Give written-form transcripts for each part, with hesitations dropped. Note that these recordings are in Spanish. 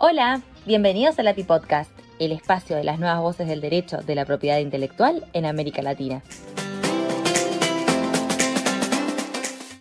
Hola, bienvenidos al API Podcast, el espacio de las nuevas voces del derecho de la propiedad intelectual en América Latina.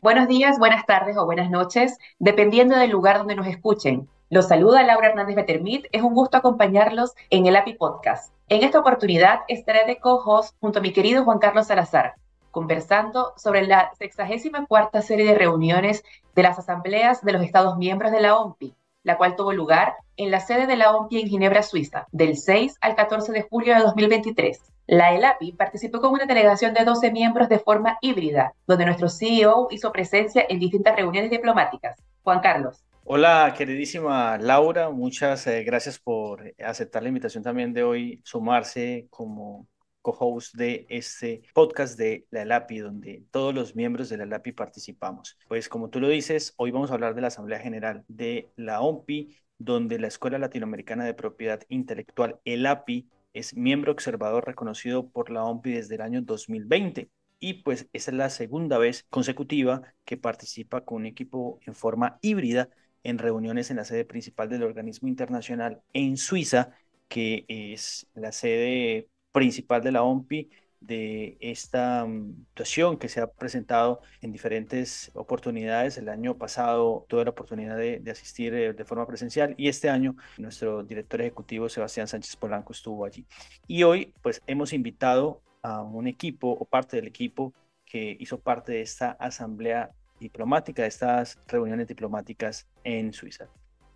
Buenos días, buenas tardes o buenas noches, dependiendo del lugar donde nos escuchen. Los saluda Laura Hernández Betermit. Es un gusto acompañarlos en el API Podcast. En esta oportunidad estaré de co-host junto a mi querido Juan Carlos Salazar, conversando sobre la 64ª serie de reuniones de las asambleas de los Estados miembros de la OMPI, la cual tuvo lugar en la sede de la OMPI en Ginebra, Suiza, del 6 al 14 de julio de 2023. La ELAPI participó con una delegación de 12 miembros de forma híbrida, donde nuestro CEO hizo presencia en distintas reuniones diplomáticas. Juan Carlos. Hola, queridísima Laura, muchas gracias por aceptar la invitación también de hoy, sumarse como co-host de este podcast de la ELAPI, donde todos los miembros de la ELAPI participamos. Pues como tú lo dices, hoy vamos a hablar de la Asamblea General de la OMPI, donde la Escuela Latinoamericana de Propiedad Intelectual, ELAPI, es miembro observador reconocido por la OMPI desde el año 2020. Y pues esa es la segunda vez consecutiva que participa con un equipo en forma híbrida en reuniones en la sede principal del organismo internacional en Suiza, que es la sede principal de la OMPI, de esta situación que se ha presentado en diferentes oportunidades. El año pasado tuve la oportunidad de asistir de forma presencial y este año nuestro director ejecutivo Sebastián Sánchez Polanco estuvo allí. Y hoy pues hemos invitado a un equipo o parte del equipo que hizo parte de esta asamblea diplomática, de estas reuniones diplomáticas en Suiza.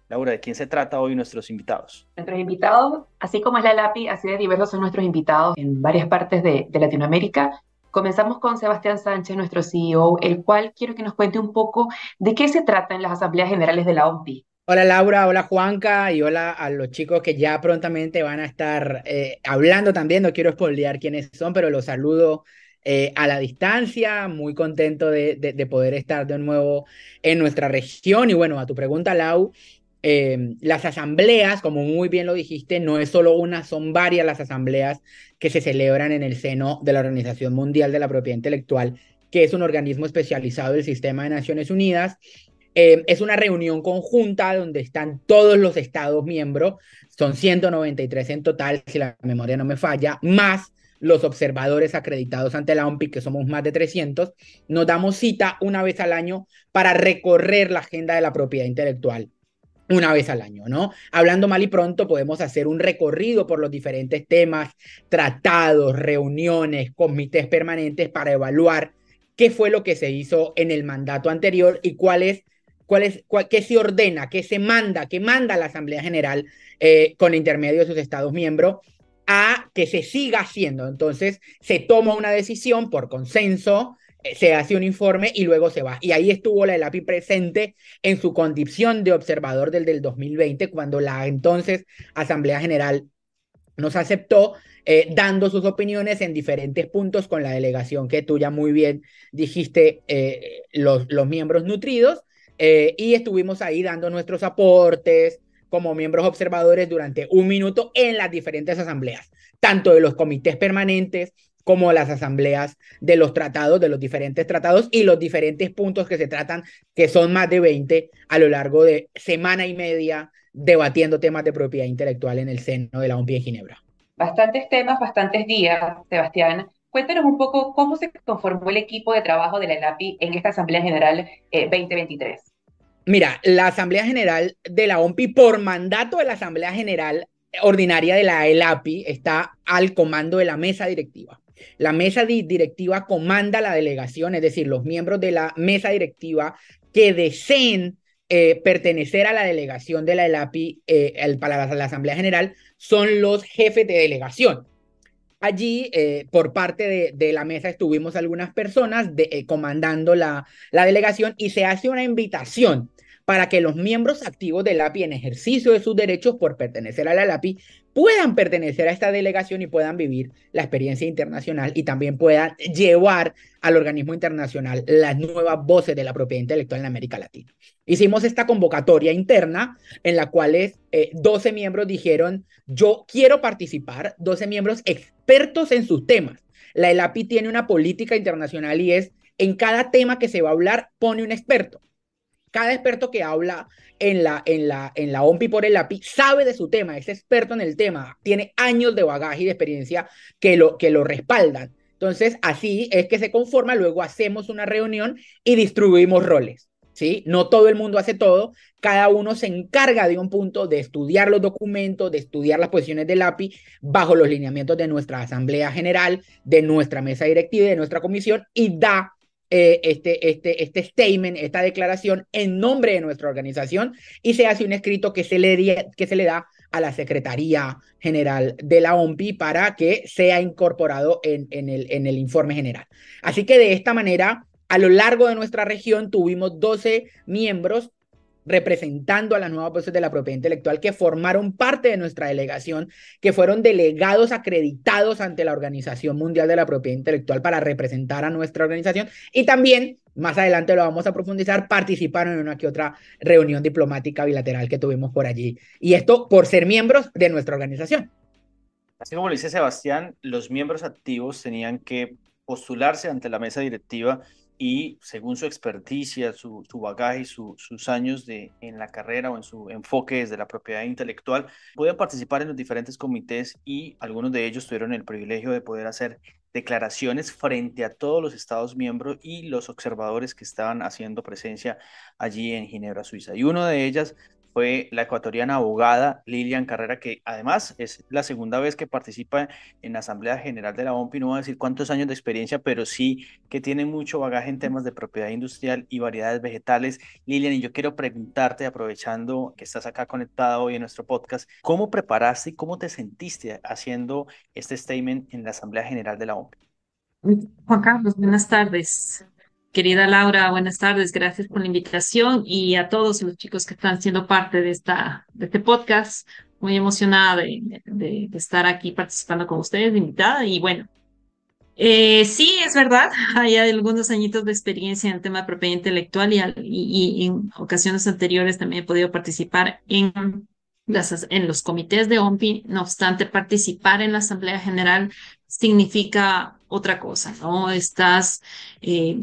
Laura, ¿de quién se trata hoy nuestros invitados? Nuestros invitados, así como es la ELAPI, así de diversos son nuestros invitados en varias partes de Latinoamérica. Comenzamos con Sebastián Sánchez, nuestro CEO, el cual quiero que nos cuente un poco de qué se trata en las asambleas generales de la OMPI. Hola Laura, hola Juanca y hola a los chicos que ya prontamente van a estar hablando también. No quiero spoilear quiénes son, pero los saludo a la distancia. Muy contento de poder estar de nuevo en nuestra región. Y bueno, a tu pregunta, Lau, las asambleas, como muy bien lo dijiste, no es solo una, son varias las asambleas que se celebran en el seno de la Organización Mundial de la Propiedad Intelectual, que es un organismo especializado del Sistema de Naciones Unidas. Es una reunión conjunta donde están todos los estados miembros, son 193 en total, si la memoria no me falla, más los observadores acreditados ante la OMPI, que somos más de 300. Nos damos cita una vez al año para recorrer la agenda de la propiedad intelectual. Una vez al año, ¿no? Hablando mal y pronto, podemos hacer un recorrido por los diferentes temas, tratados, reuniones, comités permanentes para evaluar qué fue lo que se hizo en el mandato anterior y qué se ordena, qué manda la Asamblea General con intermedio de sus Estados miembros a que se siga haciendo. Entonces, se toma una decisión por consenso, se hace un informe y luego se va. Y ahí estuvo la ELAPI presente en su condición de observador del 2020, cuando la entonces Asamblea General nos aceptó, dando sus opiniones en diferentes puntos con la delegación que tú ya muy bien dijiste, los miembros nutridos, y estuvimos ahí dando nuestros aportes como miembros observadores durante un minuto en las diferentes asambleas, tanto de los comités permanentes como las asambleas de los tratados, de los diferentes tratados y los diferentes puntos que se tratan, que son más de 20 a lo largo de semana y media, debatiendo temas de propiedad intelectual en el seno de la OMPI en Ginebra. Bastantes temas, bastantes días, Sebastián. Cuéntanos un poco cómo se conformó el equipo de trabajo de la ELAPI en esta Asamblea General 2023. Mira, la Asamblea General de la OMPI, por mandato de la Asamblea General Ordinaria de la ELAPI, está al comando de la mesa directiva. La mesa directiva comanda la delegación, es decir, los miembros de la mesa directiva que deseen pertenecer a la delegación de la ELAPI para la Asamblea General son los jefes de delegación. Allí, por parte de la mesa, estuvimos algunas personas comandando la delegación y se hace una invitación para que los miembros activos del API en ejercicio de sus derechos por pertenecer a la API puedan pertenecer a esta delegación y puedan vivir la experiencia internacional y también puedan llevar al organismo internacional las nuevas voces de la propiedad intelectual en América Latina. Hicimos esta convocatoria interna en la cual 12 miembros dijeron, yo quiero participar, 12 miembros expertos en sus temas. La ELAPI tiene una política internacional y es, en cada tema que se va a hablar, pone un experto. Cada experto que habla en la OMPI por el API sabe de su tema, es experto en el tema, tiene años de bagaje y de experiencia que lo respaldan. Entonces, así es que se conforma, luego hacemos una reunión y distribuimos roles, ¿sí? No todo el mundo hace todo, cada uno se encarga de un punto de estudiar los documentos, de estudiar las posiciones del API bajo los lineamientos de nuestra Asamblea General, de nuestra mesa directiva y de nuestra comisión y da este statement, esta declaración en nombre de nuestra organización y se hace un escrito que se le da a la Secretaría General de la OMPI para que sea incorporado en el informe general. Así que de esta manera, a lo largo de nuestra región tuvimos 12 miembros representando a las nuevas voces de la propiedad intelectual que formaron parte de nuestra delegación, que fueron delegados acreditados ante la Organización Mundial de la Propiedad Intelectual para representar a nuestra organización y también, más adelante lo vamos a profundizar, participaron en una que otra reunión diplomática bilateral que tuvimos por allí. Y esto por ser miembros de nuestra organización. Así como lo dice Sebastián, los miembros activos tenían que postularse ante la mesa directiva y según su experticia, su bagaje y sus años en la carrera o en su enfoque desde la propiedad intelectual, podían participar en los diferentes comités y algunos de ellos tuvieron el privilegio de poder hacer declaraciones frente a todos los Estados miembros y los observadores que estaban haciendo presencia allí en Ginebra, Suiza. Y una de ellas fue la ecuatoriana abogada Lilian Carrera, que además es la segunda vez que participa en la Asamblea General de la OMPI. No voy a decir cuántos años de experiencia, pero sí que tiene mucho bagaje en temas de propiedad industrial y variedades vegetales. Lilian, y yo quiero preguntarte, aprovechando que estás acá conectada hoy en nuestro podcast, ¿cómo preparaste y cómo te sentiste haciendo este statement en la Asamblea General de la OMPI? Juan Carlos, buenas tardes. Querida Laura, buenas tardes. Gracias por la invitación y a todos los chicos que están siendo parte de este podcast. Muy emocionada de estar aquí participando con ustedes, de invitada. Y bueno, sí, es verdad, hay algunos añitos de experiencia en el tema de propiedad intelectual y en ocasiones anteriores también he podido participar en los comités de OMPI. No obstante, participar en la Asamblea General significa otra cosa, ¿no? Estás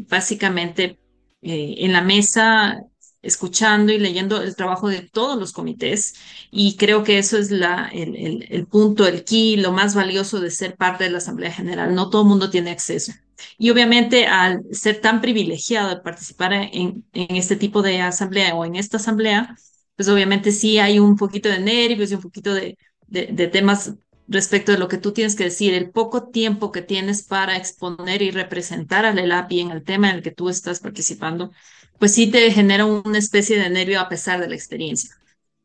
básicamente en la mesa escuchando y leyendo el trabajo de todos los comités y creo que eso es el punto, el key, lo más valioso de ser parte de la Asamblea General. No todo el mundo tiene acceso. Y obviamente al ser tan privilegiado de participar en este tipo de asamblea o en esta asamblea, pues obviamente sí hay un poquito de nervios y un poquito de temas respecto de lo que tú tienes que decir, el poco tiempo que tienes para exponer y representar al ELAPI en el tema en el que tú estás participando, pues sí te genera una especie de nervio a pesar de la experiencia.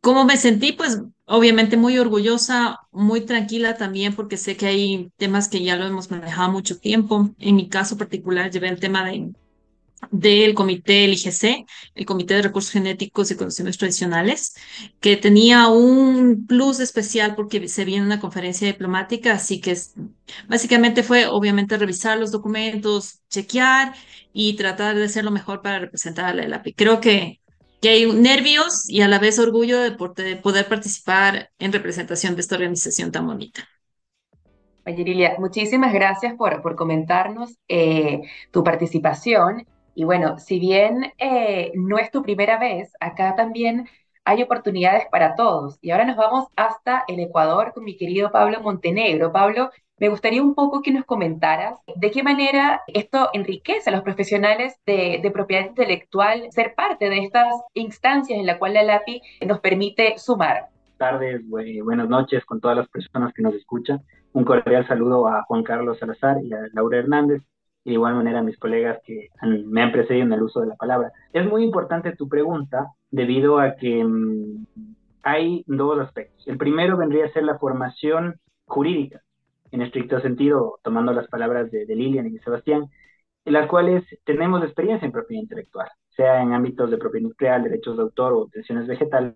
¿Cómo me sentí? Pues obviamente muy orgullosa, muy tranquila también, porque sé que hay temas que ya lo hemos manejado mucho tiempo. En mi caso particular, llevé el tema del comité, el IGC, el Comité de Recursos Genéticos y Conocimientos Tradicionales, que tenía un plus especial porque se viene una conferencia diplomática, así que básicamente fue obviamente revisar los documentos, chequear y tratar de hacer lo mejor para representar a la ELAPI. Creo que hay nervios y a la vez orgullo de poder participar en representación de esta organización tan bonita. Oye, Lilia, muchísimas gracias por comentarnos tu participación. Y bueno, si bien no es tu primera vez, acá también hay oportunidades para todos. Y ahora nos vamos hasta el Ecuador con mi querido Pablo Montenegro. Pablo, me gustaría un poco que nos comentaras de qué manera esto enriquece a los profesionales de propiedad intelectual ser parte de estas instancias en la cual la LAPI nos permite sumar. Tardes, buenas noches con todas las personas que nos escuchan. Un cordial saludo a Juan Carlos Salazar y a Laura Hernández, y de igual manera a mis colegas que me han precedido en el uso de la palabra. Es muy importante tu pregunta debido a que hay dos aspectos. El primero vendría a ser la formación jurídica, en estricto sentido, tomando las palabras de Lilian y de Sebastián, en las cuales tenemos experiencia en propiedad intelectual, sea en ámbitos de propiedad industrial, derechos de autor o tensiones vegetales.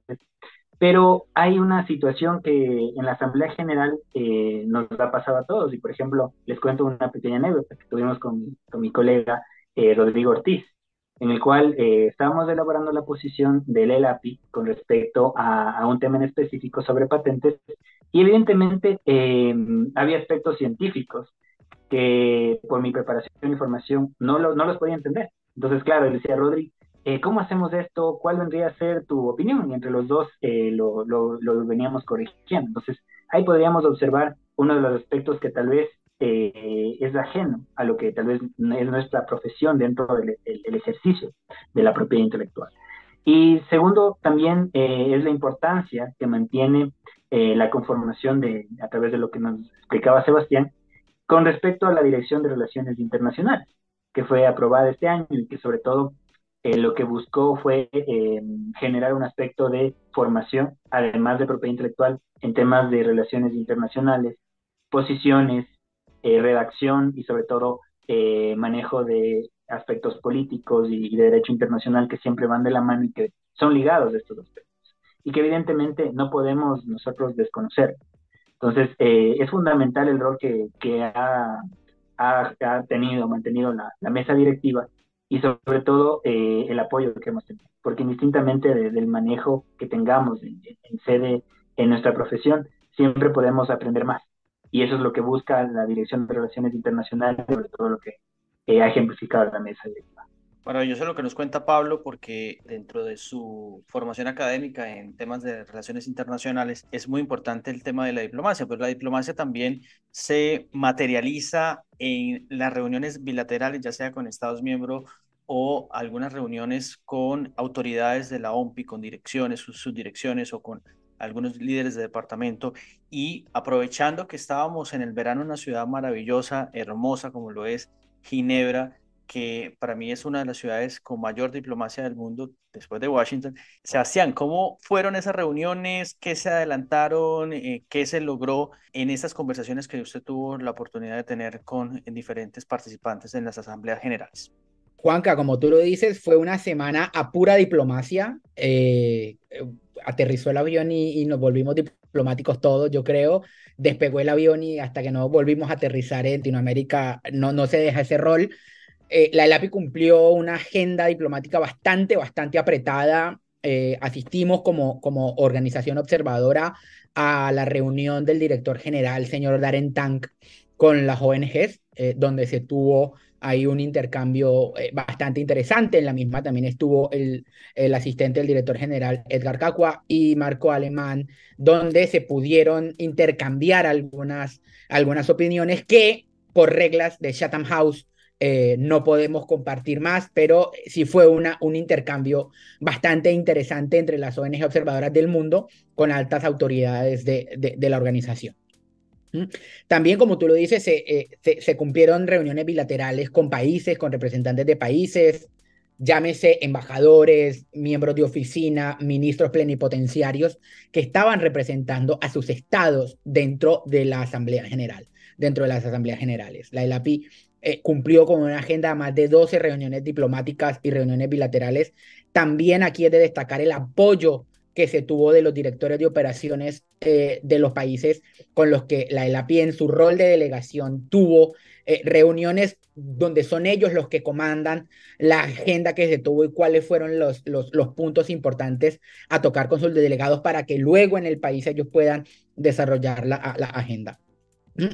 Pero hay una situación que en la Asamblea General nos ha pasado a todos. Y, por ejemplo, les cuento una pequeña anécdota que tuvimos con mi colega Rodrigo Ortiz, en el cual estábamos elaborando la posición del ELAPI con respecto a un tema en específico sobre patentes. Y, evidentemente, había aspectos científicos que, por mi preparación y formación, no los podía entender. Entonces, claro, él decía, Rodri, ¿cómo hacemos esto? ¿Cuál vendría a ser tu opinión? Y entre los dos lo veníamos corrigiendo. Entonces, ahí podríamos observar uno de los aspectos que tal vez es ajeno a lo que tal vez es nuestra profesión dentro del ejercicio de la propiedad intelectual. Y segundo, también es la importancia que mantiene la conformación a través de lo que nos explicaba Sebastián, con respecto a la Dirección de Relaciones Internacionales, que fue aprobada este año y que sobre todo lo que buscó fue generar un aspecto de formación, además de propiedad intelectual, en temas de relaciones internacionales, posiciones, redacción y sobre todo manejo de aspectos políticos y de derecho internacional que siempre van de la mano y que son ligados a estos aspectos y que evidentemente no podemos nosotros desconocer. Entonces, es fundamental el rol que ha mantenido la mesa directiva y sobre todo el apoyo que hemos tenido, porque indistintamente del manejo que tengamos en sede en nuestra profesión, siempre podemos aprender más. Y eso es lo que busca la Dirección de Relaciones Internacionales, sobre todo lo que ha ejemplificado la mesa directiva. Maravilloso lo que nos cuenta Pablo, porque dentro de su formación académica en temas de relaciones internacionales es muy importante el tema de la diplomacia, pero la diplomacia también se materializa en las reuniones bilaterales, ya sea con Estados miembros o algunas reuniones con autoridades de la OMPI, con direcciones, subdirecciones o con algunos líderes de departamento. Y aprovechando que estábamos en el verano en una ciudad maravillosa, hermosa como lo es Ginebra, que para mí es una de las ciudades con mayor diplomacia del mundo después de Washington. Sebastián, ¿cómo fueron esas reuniones? ¿Qué se adelantaron? ¿Qué se logró en esas conversaciones que usted tuvo la oportunidad de tener con diferentes participantes en las asambleas generales? Juanca, como tú lo dices, fue una semana a pura diplomacia. Aterrizó el avión y nos volvimos diplomáticos todos, yo creo. Despegó el avión y hasta que no volvimos a aterrizar en Latinoamérica no se deja ese rol. La ELAPI cumplió una agenda diplomática bastante apretada. Asistimos como organización observadora a la reunión del director general, señor Darren Tang, con las ONGs, donde se tuvo ahí un intercambio bastante interesante. En la misma también estuvo el asistente del director general, Edgar Cacua, y Marco Alemán, donde se pudieron intercambiar algunas opiniones que, por reglas de Chatham House, no podemos compartir más, pero sí fue un intercambio bastante interesante entre las ONG observadoras del mundo con altas autoridades de la organización. También, como tú lo dices, se cumplieron reuniones bilaterales con países, con representantes de países, llámese embajadores, miembros de oficina, ministros plenipotenciarios que estaban representando a sus estados dentro de la Asamblea General, dentro de las asambleas generales. La ELAPI cumplió con una agenda de más de 12 reuniones diplomáticas y reuniones bilaterales. También aquí es de destacar el apoyo que se tuvo de los directores de operaciones de los países con los que la ELAPI en su rol de delegación tuvo reuniones donde son ellos los que comandan la agenda que se tuvo y cuáles fueron los puntos importantes a tocar con sus delegados para que luego en el país ellos puedan desarrollar la agenda.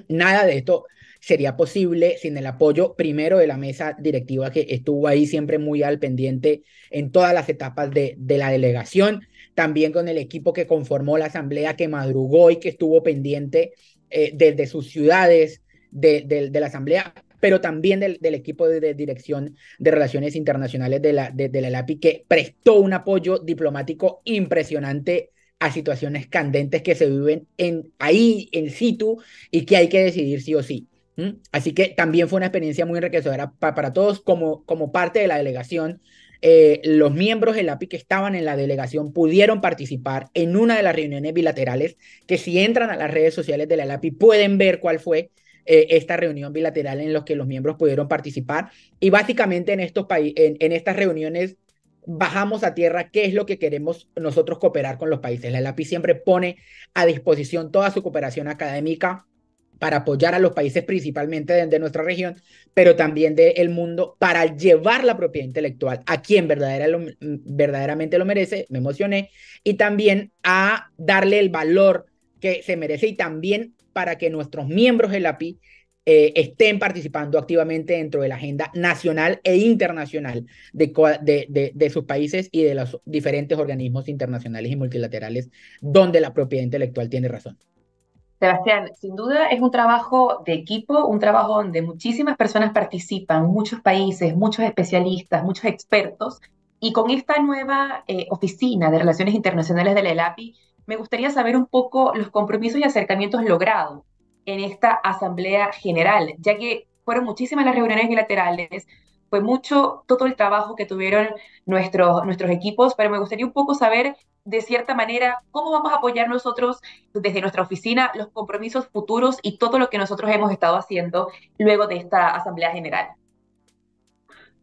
Nada de esto sería posible sin el apoyo primero de la mesa directiva, que estuvo ahí siempre muy al pendiente en todas las etapas de la delegación, también con el equipo que conformó la asamblea, que madrugó y que estuvo pendiente desde sus ciudades de la asamblea, pero también del equipo de dirección de relaciones internacionales de la ELAPI, que prestó un apoyo diplomático impresionante a situaciones candentes que se viven ahí in situ y que hay que decidir sí o sí. Así que también fue una experiencia muy enriquecedora para todos como parte de la delegación. Los miembros del ELAPI que estaban en la delegación pudieron participar en una de las reuniones bilaterales, que si entran a las redes sociales de la ELAPI pueden ver cuál fue esta reunión bilateral en la que los miembros pudieron participar. Y básicamente en estas reuniones bajamos a tierra qué es lo que queremos nosotros cooperar con los países. La ELAPI siempre pone a disposición toda su cooperación académica para apoyar a los países principalmente de nuestra región, pero también del mundo, para llevar la propiedad intelectual a quien verdaderamente lo merece, me emocioné, y también a darle el valor que se merece, y también para que nuestros miembros de la API estén participando activamente dentro de la agenda nacional e internacional de sus países y de los diferentes organismos internacionales y multilaterales donde la propiedad intelectual tiene razón. Sebastián, sin duda es un trabajo de equipo, un trabajo donde muchísimas personas participan, muchos países, muchos especialistas, muchos expertos, y con esta nueva oficina de Relaciones Internacionales de la ELAPI, me gustaría saber un poco los compromisos y acercamientos logrados en esta Asamblea General, ya que fueron muchísimas las reuniones bilaterales, fue mucho todo el trabajo que tuvieron nuestros equipos, pero me gustaría un poco saber, de cierta manera, cómo vamos a apoyar nosotros desde nuestra oficina los compromisos futuros y todo lo que nosotros hemos estado haciendo luego de esta Asamblea General.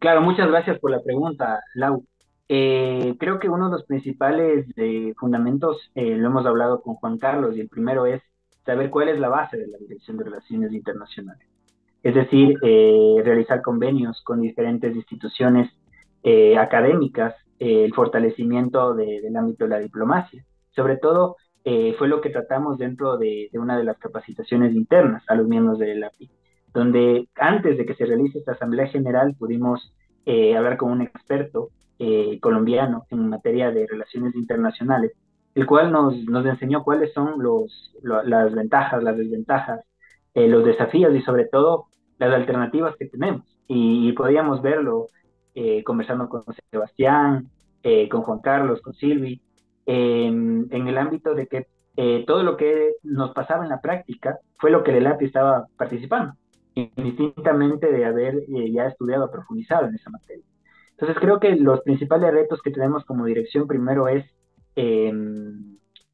Claro, muchas gracias por la pregunta, Lau. Creo que uno de los principales fundamentos, lo hemos hablado con Juan Carlos, y el primero es saber cuál es la base de la Dirección de Relaciones Internacionales. Es decir, realizar convenios con diferentes instituciones académicas, el fortalecimiento del ámbito de la diplomacia. Sobre todo, fue lo que tratamos dentro de una de las capacitaciones internas a los miembros de la API, donde antes de que se realice esta Asamblea General pudimos hablar con un experto colombiano en materia de relaciones internacionales, el cual nos enseñó cuáles son las ventajas, las desventajas, los desafíos y sobre todo las alternativas que tenemos. Y podíamos verlo conversando con Sebastián, con Juan Carlos, con Silvi, en el ámbito de que todo lo que nos pasaba en la práctica fue lo que el ELAPI estaba participando, indistintamente de haber ya estudiado, profundizado en esa materia. Entonces creo que los principales retos que tenemos como dirección primero es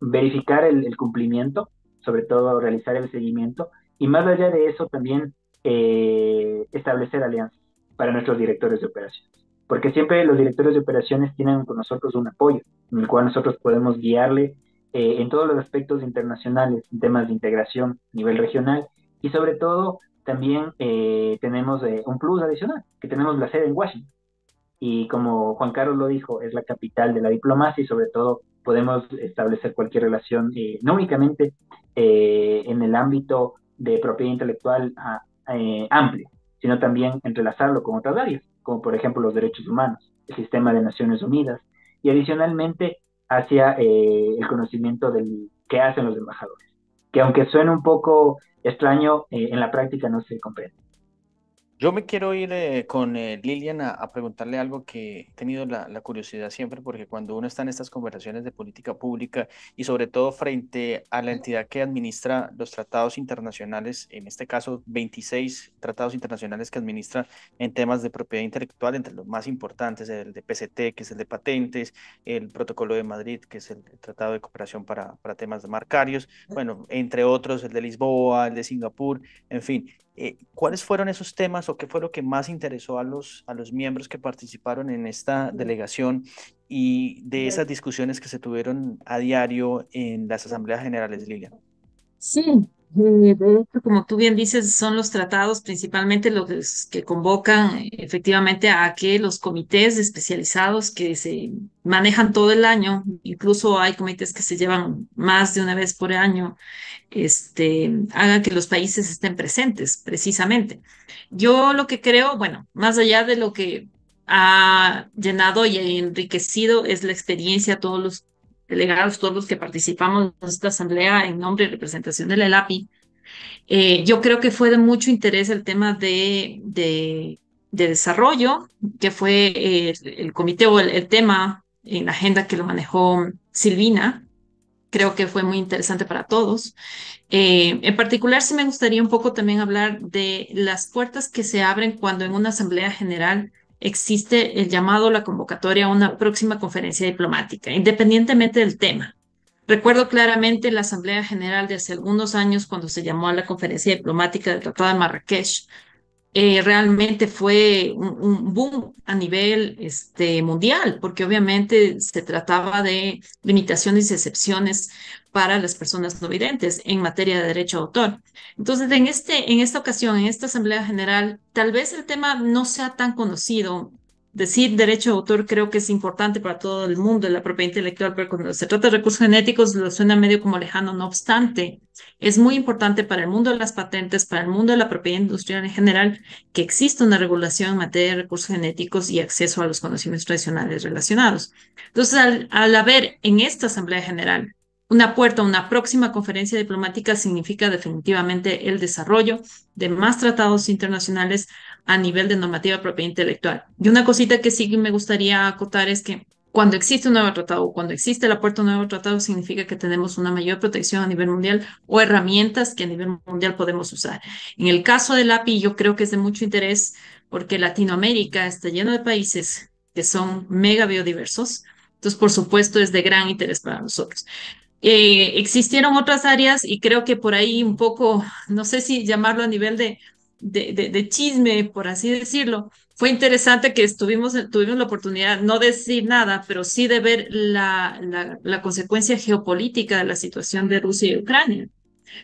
verificar el cumplimiento, sobre todo realizar el seguimiento, y más allá de eso también establecer alianzas para nuestros directores de operaciones, porque siempre los directores de operaciones tienen con nosotros un apoyo, en el cual nosotros podemos guiarle en todos los aspectos internacionales, en temas de integración a nivel regional, y sobre todo también tenemos un plus adicional, que tenemos la sede en Washington, y como Juan Carlos lo dijo, es la capital de la diplomacia y sobre todo podemos establecer cualquier relación, no únicamente en el ámbito de propiedad intelectual amplio, sino también entrelazarlo con otras áreas, como por ejemplo los derechos humanos, el sistema de Naciones Unidas, y adicionalmente hacia el conocimiento del que hacen los embajadores, que aunque suene un poco extraño, en la práctica no se comprende. Yo me quiero ir con Lilian a preguntarle algo que he tenido la curiosidad siempre, porque cuando uno está en estas conversaciones de política pública y sobre todo frente a la entidad que administra los tratados internacionales, en este caso 26 tratados internacionales que administra en temas de propiedad intelectual, entre los más importantes, el de PCT, que es el de patentes, el Protocolo de Madrid, que es el Tratado de Cooperación para temas de marcarios, bueno, entre otros, el de Lisboa, el de Singapur, en fin. ¿Cuáles fueron esos temas o qué fue lo que más interesó a los miembros que participaron en esta delegación y de esas discusiones que se tuvieron a diario en las asambleas generales, Lilian? Sí, de hecho, como tú bien dices, son los tratados principalmente los que convocan efectivamente a que los comités especializados que se manejan todo el año, incluso hay comités que se llevan más de una vez por año, hagan que los países estén presentes, precisamente. Yo lo que creo, bueno, más allá de lo que ha llenado y enriquecido es la experiencia, todos los delegados, todos los que participamos en esta asamblea en nombre y representación de la ELAPI, yo creo que fue de mucho interés el tema de desarrollo, que fue el comité o el tema en la agenda que lo manejó Silvina. Creo que fue muy interesante para todos. En particular, sí me gustaría un poco también hablar de las puertas que se abren cuando en una asamblea general existe el llamado, la convocatoria a una próxima conferencia diplomática, independientemente del tema. Recuerdo claramente la Asamblea General de hace algunos años cuando se llamó a la conferencia diplomática del Tratado de Marrakech. Realmente fue un boom a nivel mundial, porque obviamente se trataba de limitaciones y excepciones para las personas no videntes en materia de derecho de autor. Entonces, en esta ocasión, en esta Asamblea General, tal vez el tema no sea tan conocido decir derecho de autor creo que es importante para todo el mundo de la propiedad intelectual, pero cuando se trata de recursos genéticos lo suena medio como lejano. No obstante, es muy importante para el mundo de las patentes, para el mundo de la propiedad industrial en general, que exista una regulación en materia de recursos genéticos y acceso a los conocimientos tradicionales relacionados. Entonces, al haber en esta Asamblea General una puerta a una próxima conferencia diplomática, significa definitivamente el desarrollo de más tratados internacionales a nivel de normativa de propiedad intelectual. Y una cosita que sí me gustaría acotar es que cuando existe un nuevo tratado, cuando existe la puerta a un nuevo tratado, significa que tenemos una mayor protección a nivel mundial o herramientas que a nivel mundial podemos usar. En el caso del API, yo creo que es de mucho interés porque Latinoamérica está lleno de países que son mega biodiversos. Entonces, por supuesto, es de gran interés para nosotros. Existieron otras áreas y creo que por ahí un poco, no sé si llamarlo a nivel de chisme, por así decirlo. Fue interesante que tuvimos la oportunidad, no de decir nada, pero sí de ver la consecuencia geopolítica de la situación de Rusia y Ucrania.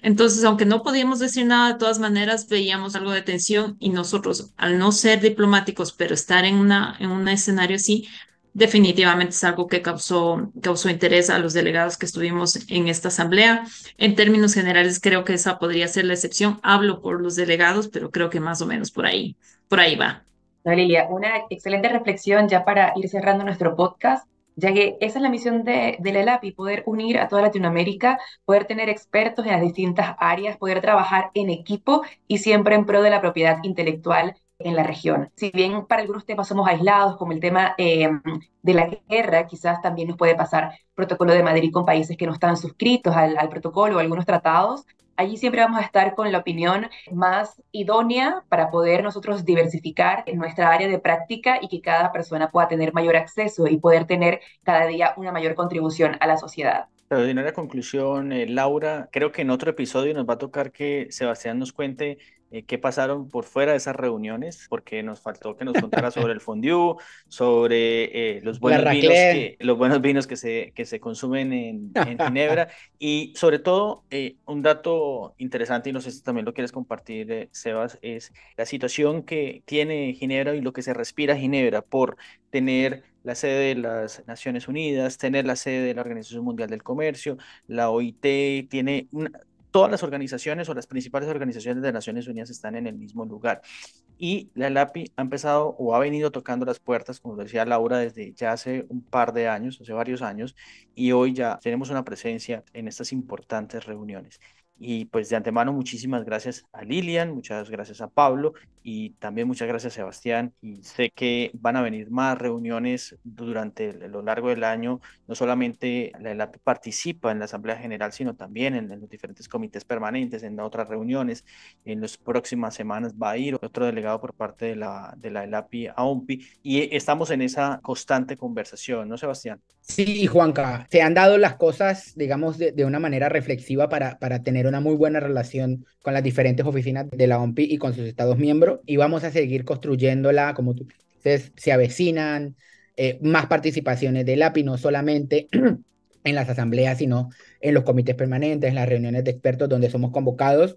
Entonces, aunque no podíamos decir nada, de todas maneras veíamos algo de tensión y nosotros, al no ser diplomáticos, pero estar en un escenario así, definitivamente es algo que causó interés a los delegados que estuvimos en esta asamblea. En términos generales, creo que esa podría ser la excepción. Hablo por los delegados, pero creo que más o menos por ahí va. No, Lilia, una excelente reflexión ya para ir cerrando nuestro podcast, ya que esa es la misión de la ELAPI, poder unir a toda Latinoamérica, poder tener expertos en las distintas áreas, poder trabajar en equipo y siempre en pro de la propiedad intelectual en la región. Si bien para algunos temas somos aislados, como el tema de la guerra, quizás también nos puede pasar protocolo de Madrid con países que no están suscritos al protocolo o algunos tratados. Allí siempre vamos a estar con la opinión más idónea para poder nosotros diversificar en nuestra área de práctica y que cada persona pueda tener mayor acceso y poder tener cada día una mayor contribución a la sociedad. Pero de una conclusión, Laura, creo que en otro episodio nos va a tocar que Sebastián nos cuente qué pasaron por fuera de esas reuniones, porque nos faltó que nos contara sobre el fondue, sobre los buenos vinos que se consumen en Ginebra y sobre todo un dato interesante, y no sé si también lo quieres compartir, Sebas, es la situación que tiene Ginebra y lo que se respira Ginebra por tener la sede de las Naciones Unidas, tener la sede de la Organización Mundial del Comercio, la OIT, todas las organizaciones o las principales organizaciones de Naciones Unidas están en el mismo lugar. Y la ELAPI ha empezado o ha venido tocando las puertas, como decía Laura, desde ya hace un par de años, hace varios años, y hoy ya tenemos una presencia en estas importantes reuniones. Y pues de antemano muchísimas gracias a Lilian, muchas gracias a Pablo y también muchas gracias a Sebastián. Y sé que van a venir más reuniones durante lo largo del año. No solamente la ELAPI participa en la Asamblea General, sino también en los diferentes comités permanentes, en otras reuniones. En las próximas semanas va a ir otro delegado por parte de la ELAPI a OMPI y estamos en esa constante conversación, ¿no, Sebastián? Sí, Juanca, se han dado las cosas, digamos, de una manera reflexiva para tener una muy buena relación con las diferentes oficinas de la OMPI y con sus estados miembros, y vamos a seguir construyéndola, como tú dices, se avecinan más participaciones del API, no solamente en las asambleas, sino en los comités permanentes, en las reuniones de expertos donde somos convocados,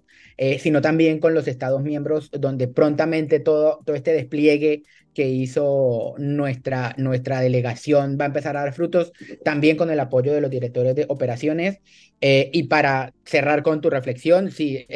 sino también con los estados miembros, donde prontamente todo este despliegue que hizo nuestra delegación va a empezar a dar frutos, también con el apoyo de los directores de operaciones. Y para cerrar con tu reflexión, sí,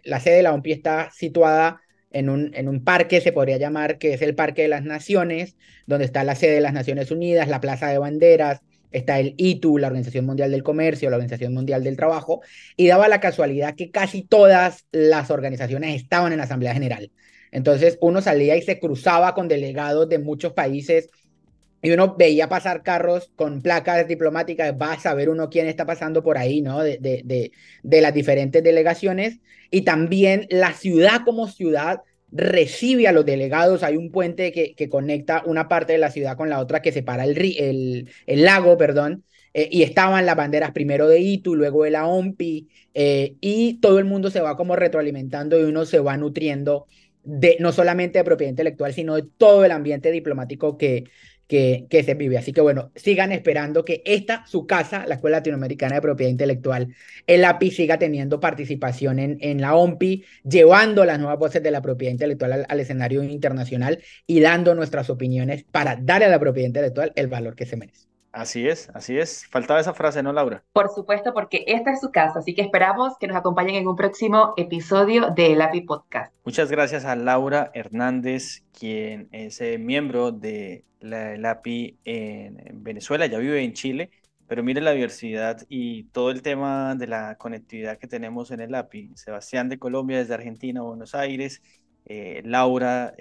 la sede de la OMPI está situada en un parque, se podría llamar, que es el Parque de las Naciones, donde está la sede de las Naciones Unidas, la Plaza de Banderas, está el ITU, la Organización Mundial del Comercio, la Organización Mundial del Trabajo, y daba la casualidad que casi todas las organizaciones estaban en la Asamblea General. Entonces uno salía y se cruzaba con delegados de muchos países y uno veía pasar carros con placas diplomáticas, va a saber uno quién está pasando por ahí, ¿no? De las diferentes delegaciones, y también la ciudad como ciudad recibe a los delegados. Hay un puente que conecta una parte de la ciudad con la otra, que separa el lago, perdón, y estaban las banderas primero de ITU, luego de la OMPI, y todo el mundo se va como retroalimentando y uno se va nutriendo no solamente de propiedad intelectual, sino de todo el ambiente diplomático que que se vive. Así que bueno, sigan esperando que su casa, la Escuela Latinoamericana de Propiedad Intelectual, el API, siga teniendo participación en la OMPI, llevando las nuevas voces de la propiedad intelectual al escenario internacional y dando nuestras opiniones para darle a la propiedad intelectual el valor que se merece. Así es, así es. Faltaba esa frase, ¿no, Laura? Por supuesto, porque esta es su casa, así que esperamos que nos acompañen en un próximo episodio del API Podcast. Muchas gracias a Laura Hernández, quien es miembro de la API en Venezuela, ya vive en Chile, pero mire la diversidad y todo el tema de la conectividad que tenemos en el API. Sebastián de Colombia, desde Argentina, Buenos Aires. Laura,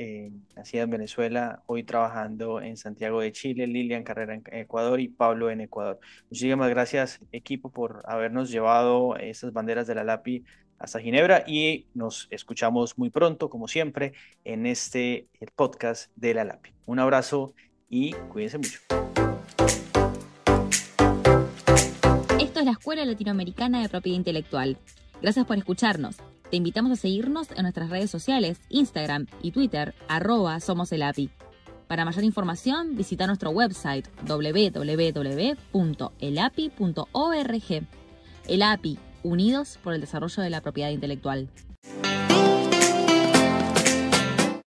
nacida en Venezuela, hoy trabajando en Santiago de Chile, Lilian Carrera en Ecuador y Pablo en Ecuador. Muchísimas gracias, equipo, por habernos llevado estas banderas de la LAPI hasta Ginebra y nos escuchamos muy pronto, como siempre, en el podcast de la LAPI. Un abrazo y cuídense mucho. Esto es la Escuela Latinoamericana de Propiedad Intelectual. Gracias por escucharnos. Te invitamos a seguirnos en nuestras redes sociales, Instagram y Twitter, @SomosElAPI. Para mayor información, visita nuestro website www.elapi.org. El API, unidos por el desarrollo de la propiedad intelectual.